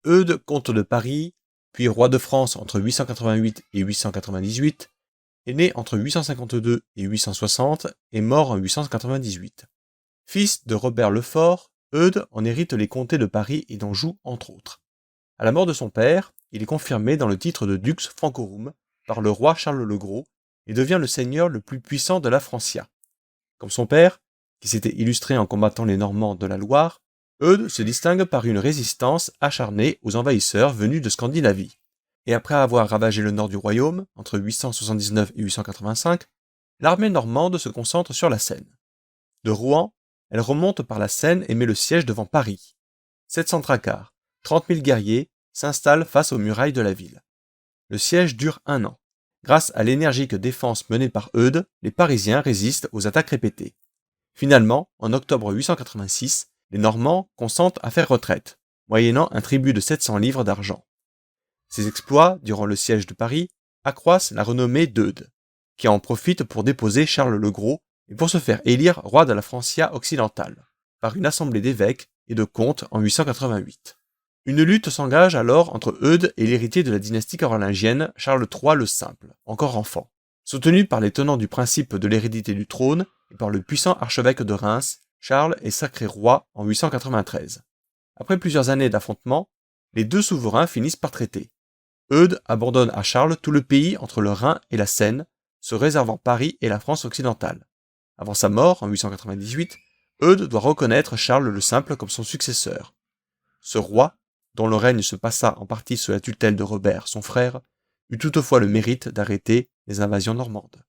Eudes, comte de Paris, puis roi de France entre 888 et 898, est né entre 852 et 860 et mort en 898. Fils de Robert le Fort, Eudes en hérite les comtés de Paris et d'Anjou entre autres. À la mort de son père, il est confirmé dans le titre de Dux Francorum par le roi Charles le Gros et devient le seigneur le plus puissant de la Francia. Comme son père, qui s'était illustré en combattant les Normands de la Loire, Eudes se distingue par une résistance acharnée aux envahisseurs venus de Scandinavie. Et après avoir ravagé le nord du royaume, entre 879 et 885, l'armée normande se concentre sur la Seine. De Rouen, elle remonte par la Seine et met le siège devant Paris. 700 tracars, 30 000 guerriers s'installent face aux murailles de la ville. Le siège dure 1 an. Grâce à l'énergique défense menée par Eudes, les Parisiens résistent aux attaques répétées. Finalement, en octobre 886, les Normands consentent à faire retraite, moyennant un tribut de 700 livres d'argent. Ces exploits, durant le siège de Paris, accroissent la renommée d'Eudes, qui en profite pour déposer Charles le Gros et pour se faire élire roi de la Francia occidentale, par une assemblée d'évêques et de comtes en 888. Une lutte s'engage alors entre Eudes et l'héritier de la dynastie carolingienne, Charles III le Simple, encore enfant. Soutenu par les tenants du principe de l'hérédité du trône et par le puissant archevêque de Reims, Charles est sacré roi en 893. Après plusieurs années d'affrontements, les deux souverains finissent par traiter. Eudes abandonne à Charles tout le pays entre le Rhin et la Seine, se réservant Paris et la France occidentale. Avant sa mort, en 898, Eudes doit reconnaître Charles le Simple comme son successeur. Ce roi, dont le règne se passa en partie sous la tutelle de Robert, son frère, eut toutefois le mérite d'arrêter les invasions normandes.